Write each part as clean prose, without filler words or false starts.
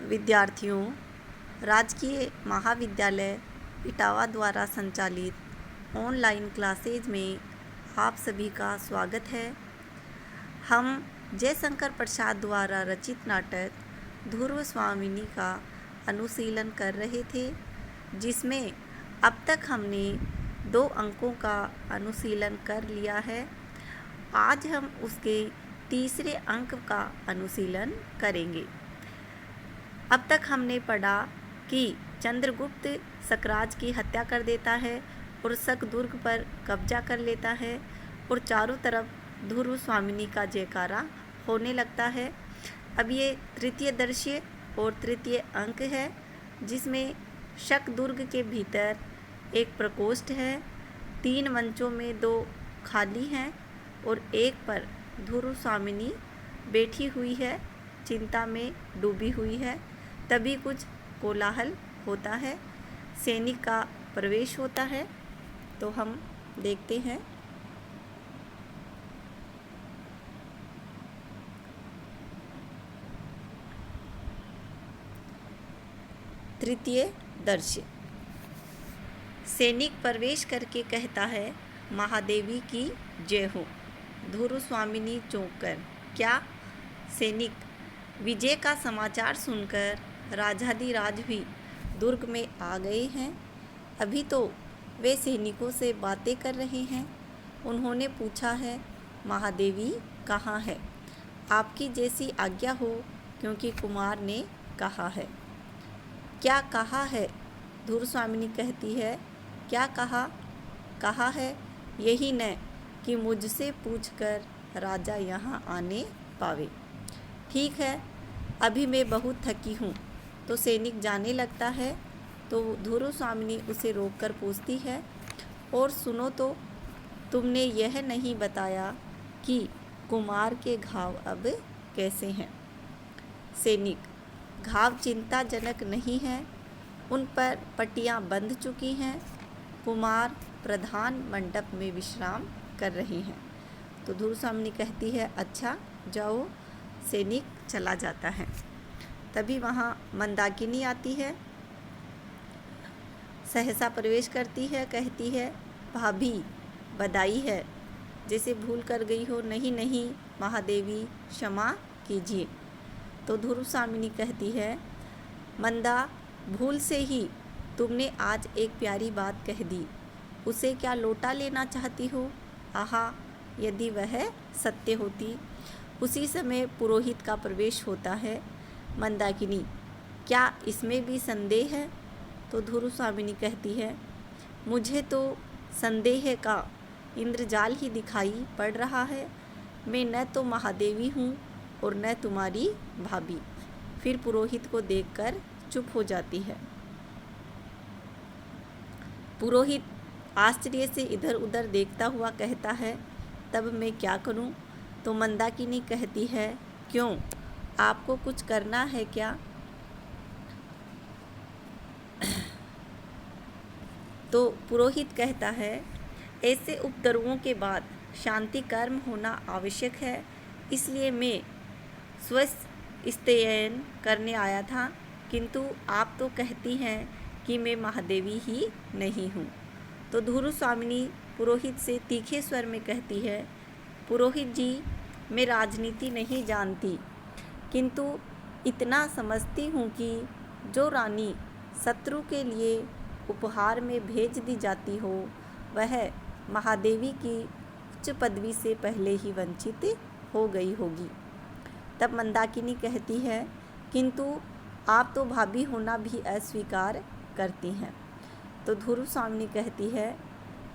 विद्यार्थियों, राजकीय महाविद्यालय इटावा द्वारा संचालित ऑनलाइन क्लासेज में आप सभी का स्वागत है। हम जयशंकर प्रसाद द्वारा रचित नाटक ध्रुव स्वामिनी का अनुशीलन कर रहे थे, जिसमें अब तक हमने 2 अंकों का अनुशीलन कर लिया है। आज हम उसके तीसरे अंक का अनुशीलन करेंगे। अब तक हमने पढ़ा कि चंद्रगुप्त सकराज की हत्या कर देता है और शकदुर्ग पर कब्जा कर लेता है और चारों तरफ ध्रुव स्वामिनी का जयकारा होने लगता है। अब ये तृतीय दृश्य और तृतीय अंक है, जिसमें शकदुर्ग के भीतर एक प्रकोष्ठ है। 3 मंचों में 2 खाली हैं और एक पर ध्रुव स्वामिनी बैठी हुई है, चिंता में डूबी हुई है। तभी कुछ कोलाहल होता है, सैनिक का प्रवेश होता है। तो हम देखते हैं। तृतीय दृश्य। सैनिक प्रवेश करके कहता है, महादेवी की जय हो। ध्रुव स्वामिनी चौंक कर, क्या? सैनिक, विजय का समाचार सुनकर राजाधिराज भी दुर्ग में आ गए हैं। अभी तो वे सैनिकों से बातें कर रहे हैं। उन्होंने पूछा है, महादेवी कहाँ है? आपकी जैसी आज्ञा हो, क्योंकि कुमार ने कहा है। क्या कहा है? ध्रुव स्वामिनी कहती है, क्या कहा है यही न कि मुझसे पूछकर राजा यहाँ आने पावे। ठीक है, अभी मैं बहुत थकी हूँ। तो सैनिक जाने लगता है। तो ध्रुव स्वामिनी उसे रोककर पूछती है, और सुनो तो, तुमने यह नहीं बताया कि कुमार के घाव अब कैसे हैं? सैनिक, घाव चिंताजनक नहीं है, उन पर पट्टियाँ बंध चुकी हैं। कुमार प्रधान मंडप में विश्राम कर रहे हैं। तो ध्रुव स्वामिनी कहती है, अच्छा जाओ। सैनिक चला जाता है। तभी वहाँ मंदाकिनी आती है, सहसा प्रवेश करती है, कहती है, भाभी बधाई है, जैसे भूल कर गई हो। नहीं नहीं महादेवी, क्षमा कीजिए। तो ध्रुव स्वामिनी कहती है, मंदा, भूल से ही तुमने आज एक प्यारी बात कह दी। उसे क्या लौटा लेना चाहती हो? आहा, यदि वह सत्य होती। उसी समय पुरोहित का प्रवेश होता है। मंदाकिनी, क्या इसमें भी संदेह है? तो ध्रुव स्वामिनी कहती है, मुझे तो संदेह का इंद्रजाल ही दिखाई पड़ रहा है। मैं न तो महादेवी हूँ और न तुम्हारी भाभी। फिर पुरोहित को देखकर चुप हो जाती है। पुरोहित आश्चर्य से इधर उधर देखता हुआ कहता है, तब मैं क्या करूं? तो मंदाकिनी कहती है, क्यों, आपको कुछ करना है क्या? तो पुरोहित कहता है, ऐसे उपद्रवों के बाद शांति कर्म होना आवश्यक है, इसलिए मैं स्वस्थ करने आया था। किंतु आप तो कहती हैं कि मैं महादेवी ही नहीं हूँ। तो ध्रुव स्वामिनी पुरोहित से तीखे स्वर में कहती है, पुरोहित जी, मैं राजनीति नहीं जानती, किंतु इतना समझती हूँ कि जो रानी शत्रु के लिए उपहार में भेज दी जाती हो, वह महादेवी की उच्च पदवी से पहले ही वंचित हो गई होगी। तब मंदाकिनी कहती है, किंतु आप तो भाभी होना भी अस्वीकार करती हैं। तो ध्रुव स्वामिनी कहती है,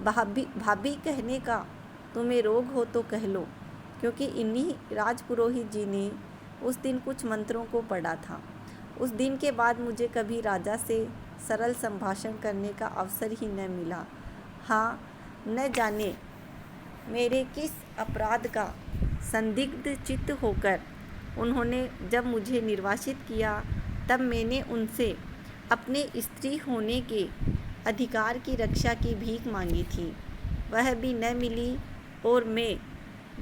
भाभी कहने का तुम्हें रोग हो तो कह लो, क्योंकि इन्हीं राजपुरोहित जी ने उस दिन कुछ मंत्रों को पढ़ा था। उस दिन के बाद मुझे कभी राजा से सरल संभाषण करने का अवसर ही न मिला। हाँ, न जाने मेरे किस अपराध का संदिग्ध चित्त होकर उन्होंने जब मुझे निर्वासित किया, तब मैंने उनसे अपने स्त्री होने के अधिकार की रक्षा की भीख मांगी थी। वह भी न मिली और मैं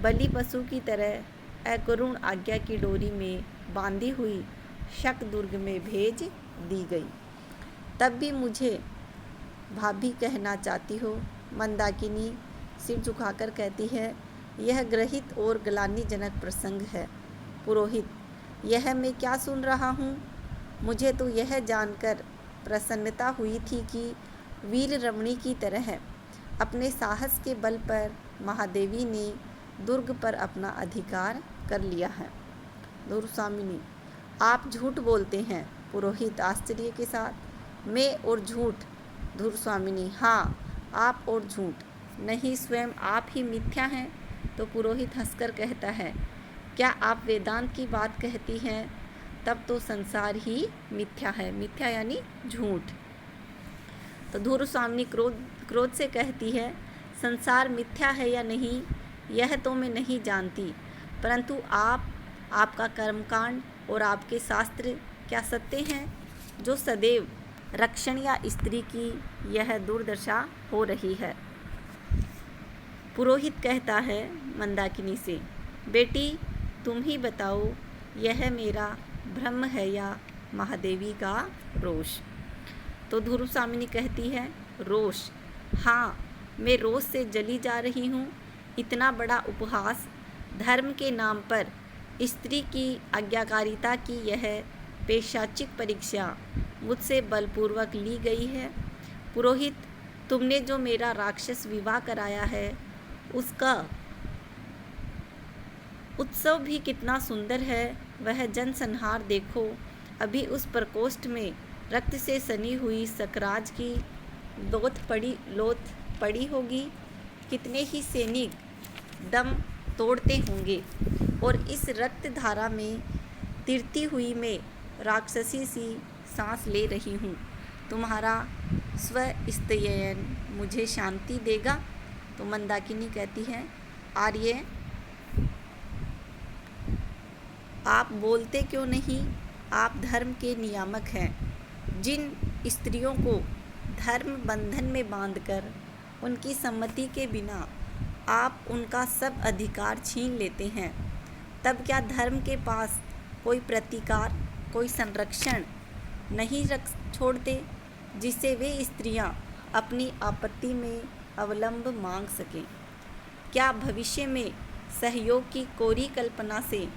बलि पशु की तरह अकरुण आज्ञा की डोरी में बांधी हुई शक दुर्ग में भेज दी गई। तब भी मुझे भाभी कहना चाहती हो? मंदाकिनी सिर झुकाकर कहती है, यह ग्रहित और ग्लानिजनक प्रसंग है। पुरोहित, यह मैं क्या सुन रहा हूँ? मुझे तो यह जानकर प्रसन्नता हुई थी कि वीर रमणी की तरह अपने साहस के बल पर महादेवी ने दुर्ग पर अपना अधिकार कर लिया है। धुरस्वामिनी, आप झूठ बोलते हैं। पुरोहित आश्चर्य के साथ, मैं और झूठ? धुरस्वामिनी, हाँ, आप और झूठ नहीं, स्वयं आप ही मिथ्या हैं। तो पुरोहित हंसकर कहता है, क्या आप वेदांत की बात कहती हैं? तब तो संसार ही मिथ्या है। मिथ्या यानी झूठ। तो धुरस्वामिनी क्रोध से कहती है, संसार मिथ्या है या नहीं यह तो मैं नहीं जानती, परंतु आपका कर्मकांड और आपके शास्त्र क्या सत्य हैं जो सदैव रक्षण या स्त्री की यह दुर्दशा हो रही है? पुरोहित कहता है मंदाकिनी से, बेटी तुम ही बताओ, यह मेरा भ्रम है या महादेवी का रोष? तो धुरस्वामिनी कहती है, रोष? हाँ, मैं रोष से जली जा रही हूँ। इतना बड़ा उपहास, धर्म के नाम पर स्त्री की आज्ञाकारिता की यह पैशाचिक परीक्षा मुझसे बलपूर्वक ली गई है। पुरोहित, तुमने जो मेरा राक्षस विवाह कराया है उसका उत्सव भी कितना सुंदर है। वह जनसंहार देखो, अभी उस प्रकोष्ठ में रक्त से सनी हुई सकराज की लोथ पड़ी होगी। कितने ही सैनिक दम तोड़ते होंगे और इस रक्त धारा में तिरती हुई मैं राक्षसी सी सांस ले रही हूँ। तुम्हारा स्वस्तयन मुझे शांति देगा? तो मंदाकिनी कहती है, आर्य आप बोलते क्यों नहीं? आप धर्म के नियामक हैं। जिन स्त्रियों को धर्म बंधन में बांधकर उनकी सम्मति के बिना आप उनका सब अधिकार छीन लेते हैं, तब क्या धर्म के पास कोई प्रतिकार, कोई संरक्षण नहीं रख छोड़ते जिससे वे स्त्रियां अपनी आपत्ति में अवलंब मांग सकें? क्या भविष्य में सहयोग की कोरी कल्पना से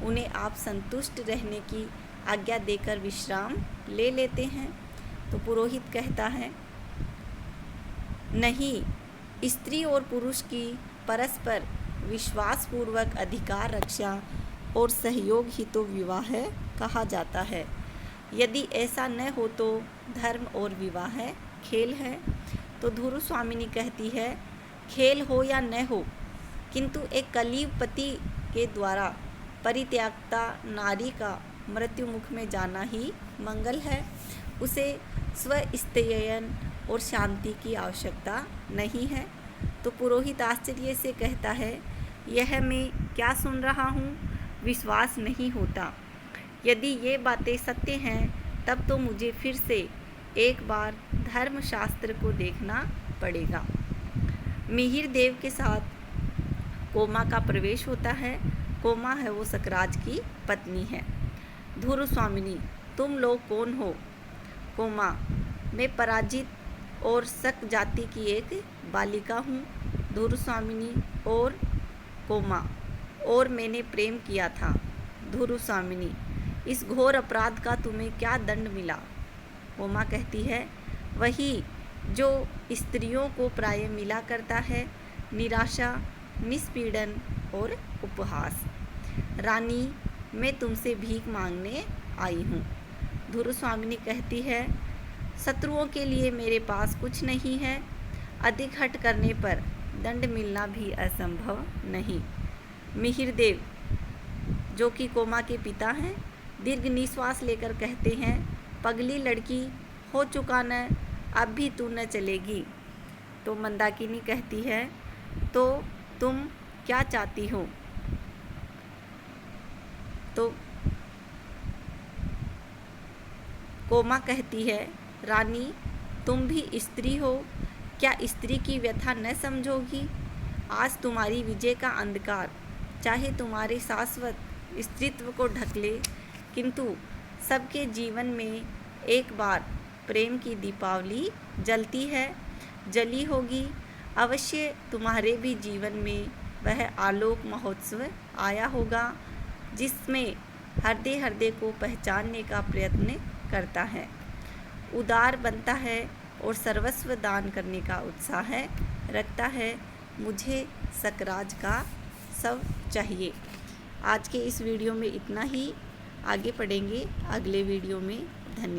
उन्हें आप संतुष्ट रहने की आज्ञा देकर विश्राम ले लेते हैं? तो पुरोहित कहता है, नहीं, स्त्री और पुरुष की परस्पर विश्वासपूर्वक अधिकार रक्षा और सहयोग ही तो विवाह कहा जाता है। यदि ऐसा न हो तो धर्म और विवाह खेल है। तो धुरस्वामिनी कहती है, खेल हो या न हो, किंतु एक कलियुग पति के द्वारा परित्यागता नारी का मृत्यु मुख में जाना ही मंगल है। उसे स्वस्तयन और शांति की आवश्यकता नहीं है। तो पुरोहित आश्चर्य से कहता है, यह मैं क्या सुन रहा हूँ? विश्वास नहीं होता। यदि ये बातें सत्य हैं तब तो मुझे फिर से एक बार धर्मशास्त्र को देखना पड़ेगा। मिहिर देव के साथ कोमा का प्रवेश होता है। कोमा है वो सकराज की पत्नी है। धुरस्वामिनी, तुम लोग कौन हो? कोमा, मैं पराजित और शक जाति की एक बालिका हूँ। धुरस्वामिनी, और कोमा, और मैंने प्रेम किया था। धुरस्वामिनी, इस घोर अपराध का तुम्हें क्या दंड मिला? कोमा कहती है, वही जो स्त्रियों को प्राय मिला करता है, निराशा, निष्पीड़न और उपहास। रानी, मैं तुमसे भीख मांगने आई हूँ। धुरस्वामिनी कहती है, शत्रुओं के लिए मेरे पास कुछ नहीं है। अधिक हट करने पर दंड मिलना भी असंभव नहीं। मिहिर देव, जो कि कोमा के पिता हैं, दीर्घ निश्वास लेकर कहते हैं, पगली लड़की, हो चुका न, अब भी तू न चलेगी। तो मंदाकिनी कहती है, तो तुम क्या चाहती हो? तो कोमा कहती है, रानी, तुम भी स्त्री हो, क्या स्त्री की व्यथा न समझोगी? आज तुम्हारी विजय का अंधकार चाहे तुम्हारे शाश्वत स्त्रीत्व को ढक ले, किंतु सबके जीवन में एक बार प्रेम की दीपावली जलती है, जली होगी। अवश्य तुम्हारे भी जीवन में वह आलोक महोत्सव आया होगा, जिसमें हृदय हृदय को पहचानने का प्रयत्न करता है, उदार बनता है और सर्वस्व दान करने का उत्साह रखता है। मुझे सकराज का सब चाहिए। आज के इस वीडियो में इतना ही। आगे पढ़ेंगे अगले वीडियो में।